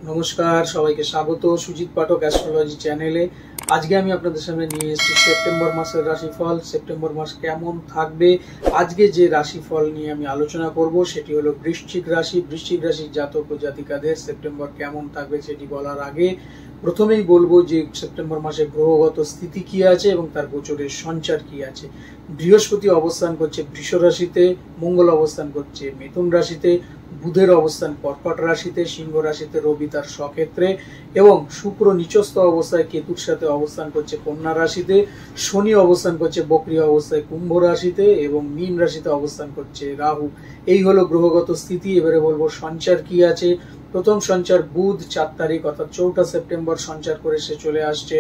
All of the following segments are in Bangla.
নমস্কার, সবাইকে স্বাগত সুজিত পাঠক অ্যাস্ট্রোলজি চ্যানেলে। আজকে আমি আপনাদের সামনে নিয়ে এসেছি সেপ্টেম্বর মাসের রাশিফল। সেপ্টেম্বর মাস কেমন থাকবে, আজকে যে রাশিফল নিয়ে আমি আলোচনা করব সেটি হলো বৃশ্চিক রাশি। বৃশ্চিক রাশির জাতক ও জাতিকাদের সেপ্টেম্বর কেমন থাকবে সেটি বলার আগে প্রথমেই বলবো যে সেপ্টেম্বর মাসে গ্রহগত স্থিতি কি আছে এবং তার গোচরের সঞ্চার কি আছে। বৃহস্পতি অবস্থান করছে বৃষ রাশিতে, মঙ্গল অবস্থান করছে মিথুন রাশিতে, বুধের অবস্থান কর্কট রাশিতে, সিংহ রাশিতে রবি তার স্বক্ষেত্রে এবং শুক্র নিচস্থ অবস্থায় কেতুর সাথে অবস্থান করছে কন্যা রাশিতে, শনি অবস্থান করছে বক্রী অবস্থায় কুম্ভ রাশিতে এবং মীন রাশিতে অবস্থান করছে রাহু। এই হলো গ্রহগত স্থিতি। এবারে বলবো সঞ্চার কি আছে। প্রথম সঞ্চার বুধ 4 তারিখ অর্থাৎ 4 সেপ্টেম্বর সঞ্চার করে সে চলে আসছে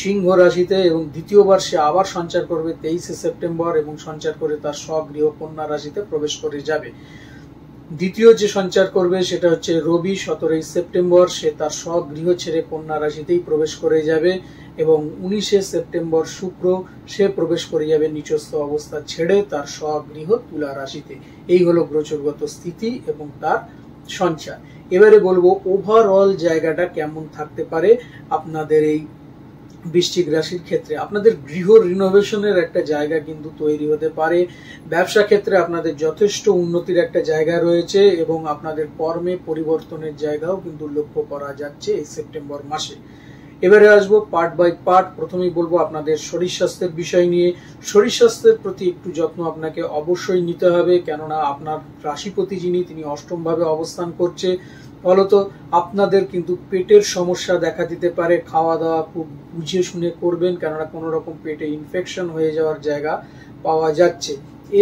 সিংহ রাশিতে এবং দ্বিতীয়বার সে আবার সঞ্চার করবে 23 সেপ্টেম্বর এবং সঞ্চার করে তার স্বগৃহ কন্যা রাশিতে প্রবেশ করে যাবে। দ্বিতীয় যে সঞ্চার করবে সেটা হচ্ছে রবি 17 সেপ্টেম্বর, সে তার স্বগৃহ ছেড়ে কন্যা রাশিতেই প্রবেশ করে যাবে এবং 19 সেপ্টেম্বর শুক্র সে প্রবেশ করে যাবে নিচস্থ অবস্থা ছেড়ে তার স্বগৃহ তুলা রাশিতে। এই হলো গোচরগত স্থিতি এবং তার সঞ্চার। এবারে বলবো ওভারঅল জায়গাটা কেমন থাকতে পারে আপনাদের এই বৃশ্চিক রাশির ক্ষেত্রে। আপনাদের গৃহ রিনোভেশনের একটা জায়গা কিন্তু তৈরি হতে পারে। ব্যবসা ক্ষেত্রে আপনাদের যথেষ্ট উন্নতির একটা জায়গা রয়েছে এবং আপনাদের কর্মে পরিবর্তনের জায়গাও কিন্তু লক্ষ্য করা যাচ্ছে এই সেপ্টেম্বর মাসে। এবারে আসবো পার্ট বাই পার্ট। প্রথমেই বলবো আপনাদের শরীর স্বাস্থ্যের বিষয় নিয়ে। শরীর স্বাস্থ্যের প্রতি একটু যত্ন আপনাকে অবশ্যই নিতে হবে, কেননা আপনার রাশিপতি যিনি তিনি অষ্টম ভাবে অবস্থান করছে। ফলত আপনাদের কিন্তু পেটের সমস্যা দেখা দিতে পারে। খাওয়া দাওয়া খুব বুঝে শুনে করবেন, কেননা কোনো রকম পেটে ইনফেকশন হয়ে যাওয়ার জায়গা পাওয়া যাচ্ছে।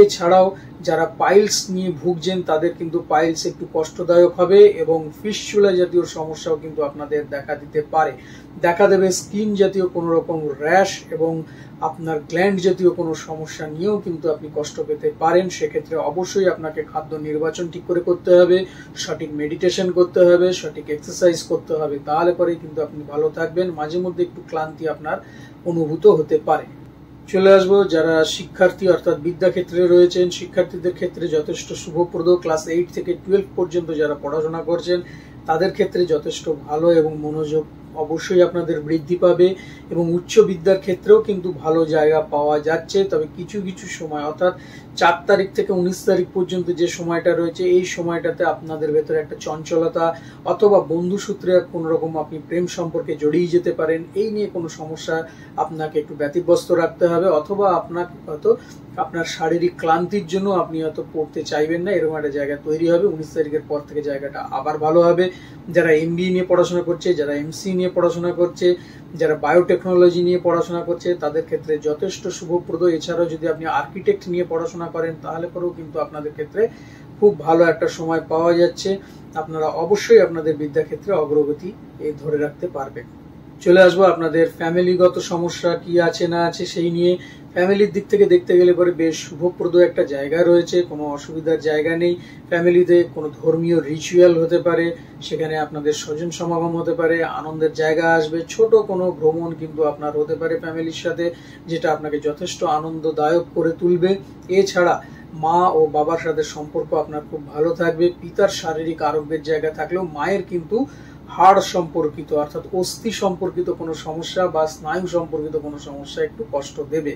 এছাড়াও যারা পাইলস নিয়ে ভুগছেন তাদের কিন্তু পাইলস একটু কষ্টদায়ক হবে এবং ফিস্চুলা জাতীয় সমস্যাও কিন্তু আপনাদের দেখা দিতে পারে। দেখা দেবে স্কিন জাতীয় কোনো রকম র্যাশ এবং আপনার গ্ল্যান্ড জাতীয় কোনো সমস্যা নিয়েও কিন্তু আপনি কষ্ট পেতে পারেন। সেক্ষেত্রে অবশ্যই আপনাকে খাদ্য নির্বাচন ঠিক করে করতে হবে, সঠিক মেডিটেশন করতে হবে, সঠিক এক্সারসাইজ করতে হবে, তাহলে পরেই কিন্তু আপনি ভালো থাকবেন। মাঝে মধ্যে একটু ক্লান্তি আপনার অনুভূত হতে পারে। চলে আসবো যারা শিক্ষার্থী অর্থাৎ বিদ্যাক্ষেত্রে রয়েছেন, শিক্ষার্থীদের ক্ষেত্রে যথেষ্ট শুভপ্রদ। ক্লাস 8 থেকে 12 পর্যন্ত যারা পড়াশোনা করছেন তাদের ক্ষেত্রে যথেষ্ট ভালো এবং মনোযোগ অবশ্যই আপনাদের বৃদ্ধি পাবে এবং উচ্চ বিদ্যার ক্ষেত্রেও কিন্তু ভালো জায়গা পাওয়া যাচ্ছে। তবে কিছু কিছু সময় অর্থাৎ 4 তারিখ থেকে 19 তারিখ পর্যন্ত যে সময়টা রয়েছে এই সময়টাতে আপনাদের ভেতরে একটা চঞ্চলতা অথবা বন্ধু সূত্রে কোনো রকম আপনি প্রেম সম্পর্কে জড়িয়ে যেতে পারেন। এই নিয়ে কোনো সমস্যা আপনাকে একটু ব্যতিব্যস্ত রাখতে হবে, অথবা আপনাকে হয়তো আপনার শারীরিক ক্লান্তির জন্য আপনি হয়তো পড়তে চাইবেন না, এরকম একটা জায়গা তৈরি হবে। 19 তারিখের পর থেকে জায়গাটা আবার ভালো হবে। যারা এমবিএ নিয়ে পড়াশোনা করছে, যারা এমসি নিয়ে পড়াশোনা করছে, যারা বায়োটেকনোলজি নিয়ে পড়াশোনা করছে তাদের ক্ষেত্রে যথেষ্ট শুভপ্রদ। এছাড়াও যদি আপনি আর্কিটেক্ট নিয়ে পড়াশোনা করেন তাহলে পরেও কিন্তু আপনাদের ক্ষেত্রে খুব ভালো একটা সময় পাওয়া যাচ্ছে। আপনারা অবশ্যই আপনাদের বিদ্যাক্ষেত্রে অগ্রগতি ধরে রাখতে পারবেন। চলে আসবো আপনাদের ফ্যামিলিগত সমস্যা কি আছে না আছে সেই নিয়ে। ফ্যামিলির দিক থেকে দেখতে গেলে পরে বেশ শুভপ্রদ একটা জায়গা রয়েছে, কোনো অসুবিধার জায়গা নেই। ফ্যামিলিতে কোনো ধর্মীয় রিচুয়াল হতে পারে, সেখানে আপনাদের স্বজন সমাগম হতে পারে, আনন্দের জায়গা আসবে। ছোট কোনো ভ্রমণ কিন্তু আপনার হতে পারে ফ্যামিলির সাথে, যেটা আপনাকে যথেষ্ট আনন্দদায়ক করে তুলবে। এছাড়া মা ও বাবার সাথে সম্পর্ক আপনার খুব ভালো থাকবে। পিতার শারীরিক আরোগ্যের জায়গা থাকলেও মায়ের কিন্তু হাড় সম্পর্কিত অর্থাৎ অস্থি সম্পর্কিত কোনো সমস্যা বা স্নায়ু সম্পর্কিত কোনো সমস্যা একটু কষ্ট দেবে।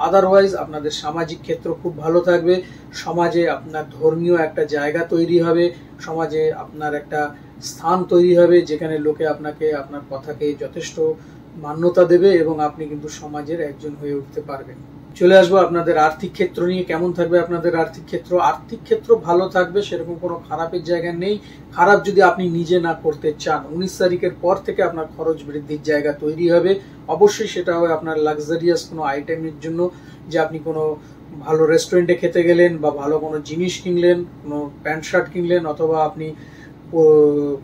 আদারওয়াইজ আপনাদের সামাজিক ক্ষেত্র খুব ভালো থাকবে। সমাজে আপনার ধর্মীয় একটা জায়গা তৈরি হবে, সমাজে আপনার একটা স্থান তৈরি হবে যেখানে লোকে আপনাকে আপনার কথাকে যথেষ্ট মান্যতা দেবে এবং আপনি কিন্তু সমাজের একজন হয়ে উঠতে পারবেন। চলে আসবো আপনাদের আর্থিক ক্ষেত্র নিয়ে। কেমন থাকবে আপনাদের আর্থিক ক্ষেত্র? আর্থিক ক্ষেত্র ভালো থাকবে, সেরকম কোনো খারাপের জায়গা নেই। খারাপ যদি আপনি নিজে না করতে চান, 19 তারিখের পর থেকে আপনার খরচ বৃদ্ধির জায়গা তৈরি হবে। অবশ্যই সেটা হবে আপনার লাক্সারিয়াস কোনো আইটেমের জন্য, যে আপনি কোনো ভালো রেস্টুরেন্টে খেতে গেলেন বা ভালো কোনো জিনিস কিনলেন, কোনো প্যান্ট শার্ট কিনলেন, অথবা আপনি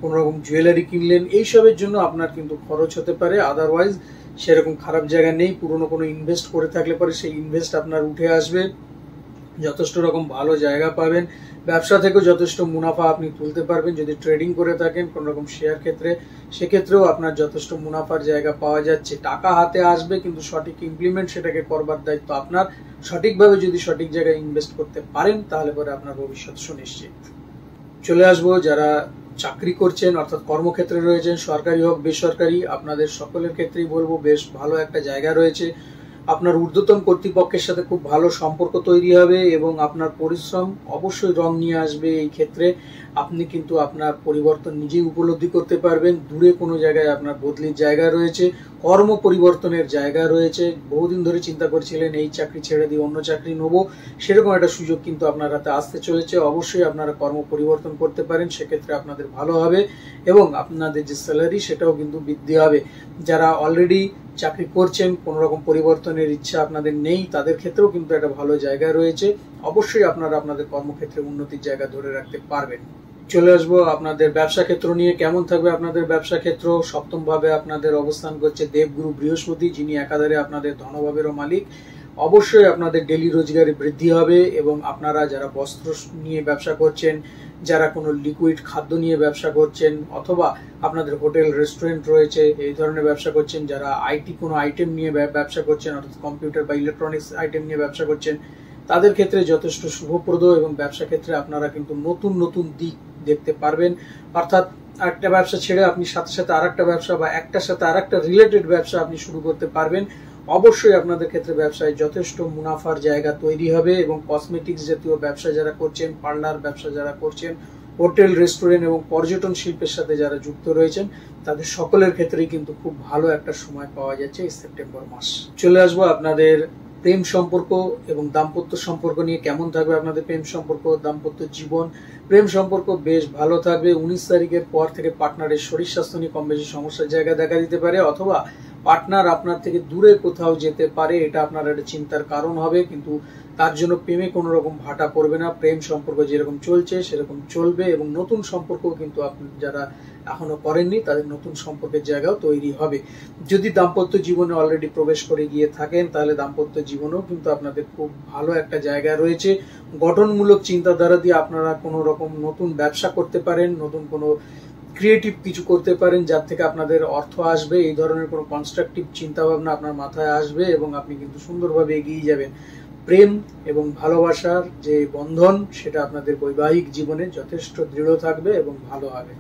কোনো রকম জুয়েলারি কিনলেন, এইসবের জন্য আপনার কিন্তু খরচ হতে পারে। আদারওয়াইজ সেরকম খারাপ জায়গা নেই। পুরনো কোনো ইনভেস্ট করে থাকলে পরে সেই ইনভেস্ট আপনার উঠে আসবে, যথেষ্ট রকম ভালো জায়গা পাবেন। ব্যবসা থেকেও যথেষ্ট মুনাফা আপনি তুলতে পারবেন। যদি ট্রেডিং করে থাকেন কোন রকম শেয়ার ক্ষেত্রে, সেক্ষেত্রেও আপনার যথেষ্ট মুনাফার জায়গা পাওয়া যাচ্ছে। টাকা হাতে আসবে, কিন্তু সঠিক ইমপ্লিমেন্ট সেটাকে করবার দায়িত্ব আপনার। সঠিকভাবে যদি সঠিক জায়গায় ইনভেস্ট করতে পারেন তাহলে পরে আপনার ভবিষ্যৎ সুনিশ্চিত। চলে আসবো যারা চাকরি করছেন অর্থাৎ কর্মক্ষেত্রে রয়েছেন, সরকারি হোক বেসরকারি, আপনাদের সকলের ক্ষেত্রেই বলবো বেশ ভালো একটা জায়গা রয়েছে। আপনার ঊর্ধ্বতন কর্তৃপক্ষের সাথে খুব ভালো সম্পর্ক তৈরি হবে এবং আপনার পরিশ্রম অবশ্যই রং নিয়ে আসবে। এই ক্ষেত্রে আপনি কিন্তু আপনার পরিবর্তন নিজেই উপলব্ধি করতে পারবেন। দূরে কোনো জায়গায় আপনার বদলির জায়গা রয়েছে, কর্ম পরিবর্তনের জায়গা রয়েছে। বহুদিন ধরে চিন্তা করছিলেন এই চাকরি ছেড়ে দিয়ে অন্য চাকরি নেবো, সেরকম একটা সুযোগ কিন্তু আপনার হাতে আসতে চলেছে। অবশ্যই আপনারা কর্ম পরিবর্তন করতে পারেন, সেক্ষেত্রে আপনাদের ভালো হবে এবং আপনাদের যে স্যালারি সেটাও কিন্তু বৃদ্ধি হবে। যারা অলরেডি চাকরি করছেন, কোন রকম পরিবর্তনের ইচ্ছা আপনাদের নেই, তাদের ক্ষেত্রেও কিন্তু একটা ভালো জায়গা রয়েছে। অবশ্যই আপনারা আপনাদের কর্মক্ষেত্রে উন্নতির জায়গা ধরে রাখতে পারবেন। চলে আসবো আপনাদের ব্যবসা ক্ষেত্র নিয়ে। কেমন থাকবে আপনাদের ব্যবসা ক্ষেত্র? সপ্তম ভাবে আপনাদের অবস্থান করছে দেবগুরু বৃহস্পতি, যিনি একাধারে আপনাদের ধনভাবেরও মালিক। অবশ্যই আপনাদের ডেলি রোজগারে বৃদ্ধি হবে এবং আপনারা যারা বস্ত্র নিয়ে ব্যবসা করছেন, যারা কোনো লিকুইড খাদ্য নিয়ে ব্যবসা করছেন, অথবা আপনাদের হোটেল রেস্টুরেন্ট রয়েছে এই ধরনের ব্যবসা করছেন, যারা আইটি কোনো আইটেম নিয়ে ব্যবসা করছেন অর্থাৎ কম্পিউটার বা ইলেকট্রনিক্স আইটেম নিয়ে ব্যবসা করছেন, তাদের ক্ষেত্রে যথেষ্ট শুভপ্রদ এবং ব্যবসা ক্ষেত্রে আপনারা কিন্তু নতুন নতুন দিক দেখতে পারবেন। অর্থাৎ একটা ব্যবসা ছেড়ে আপনি সাথে সাথে আরেকটা ব্যবসা বা একটার সাথে আরেকটা রিলেটেড ব্যবসা আপনি শুরু করতে পারবেন। অবশ্যই আপনাদের ক্ষেত্রে ব্যবসায় যথেষ্ট মুনাফার জায়গা তৈরি হবে এবং কসমেটিক্স জাতীয় ব্যবসা যারা করছেন, পার্লার ব্যবসা যারা করছেন, হোটেল রেস্টুরেন্ট এবং পর্যটন শিল্পের সাথে যারা যুক্ত রয়েছেন, তাদের সকলের ক্ষেত্রেই কিন্তু খুব ভালো একটা সময় পাওয়া যাচ্ছে এই সেপ্টেম্বর মাস। চলে আসবো আপনাদের প্রেম সম্পর্ক এবং দাম্পত্য সম্পর্ক নিয়ে। কেমন থাকবে আপনাদের প্রেম সম্পর্ক, দাম্পত্য জীবন? প্রেম সম্পর্ক বেশ ভালো থাকবে। 19 তারিখের পর থেকে পার্টনারের শরীর স্বাস্থ্য নিয়ে কম বেশি সমস্যার জায়গা দেখা দিতে পারে, অথবা পার্টনার আপনার থেকে দূরে কোথাও যেতে পারে, এটা আপনার একটা চিন্তার কারণ হবে, কিন্তু তার জন্য প্রেমে কোনো রকম ভাটা পড়বে না। প্রেম সম্পর্ক যেরকম চলছে সেরকম চলবে এবং নতুন সম্পর্ক কিন্তু আপনি যারা এখনো করেননি তাদের নতুন সম্পর্কের জায়গাও তৈরি হবে। যদি দাম্পত্য জীবনে অলরেডি প্রবেশ করে গিয়ে থাকেন, তাহলে দাম্পত্য জীবনেও কিন্তু আপনাদের খুব ভালো একটা জায়গা রয়েছে। গঠনমূলক চিন্তাধারা দিয়ে আপনারা কোনো রকম নতুন ব্যবসা করতে পারেন, নতুন কোনো ক্রিয়েটিভ কিছু করতে পারেন, যার থেকে আপনাদের অর্থ আসবে। এই ধরনের কোনো কনস্ট্রাকটিভ চিন্তা ভাবনা আপনার মাথায় আসবে এবং আপনি কিন্তু সুন্দরভাবে এগিয়ে যাবেন। প্রেম এবং ভালোবাসার যে বন্ধন সেটা আপনাদের বৈবাহিক জীবনে যথেষ্ট দৃঢ় থাকবে এবং ভালো হবে।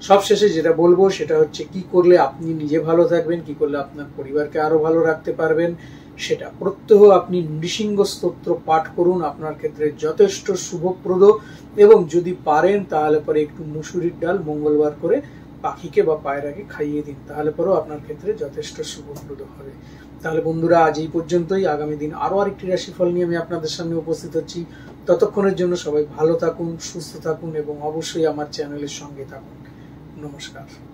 সবশেষে যেটা বলবো সেটা হচ্ছে, কি করলে আপনি নিজে ভালো থাকবেন, কি করলে আপনার পরিবারকে আরো ভালো রাখতে পারবেন, সেটা প্রত্যহ আপনি নৃসিংহ স্তোত্র পাঠ করুন। আপনার ক্ষেত্রে যথেষ্ট শুভপ্রদ এবং যদি পারেন তাহলে পরে একটু মুসুরির ডাল মঙ্গলবার করে পাখিকে বা পায়রাকে খাইয়ে দিন, তাহলে পরেও আপনার ক্ষেত্রে যথেষ্ট শুভপ্রদ হবে। তাহলে বন্ধুরা, আজ এই পর্যন্তই। আগামী দিন আরো আরেকটি রাশিফল নিয়ে আমি আপনাদের সামনে উপস্থিত হচ্ছি। ততক্ষণের জন্য সবাই ভালো থাকুন, সুস্থ থাকুন এবং অবশ্যই আমার চ্যানেলের সঙ্গে থাকুন। নমস্কার।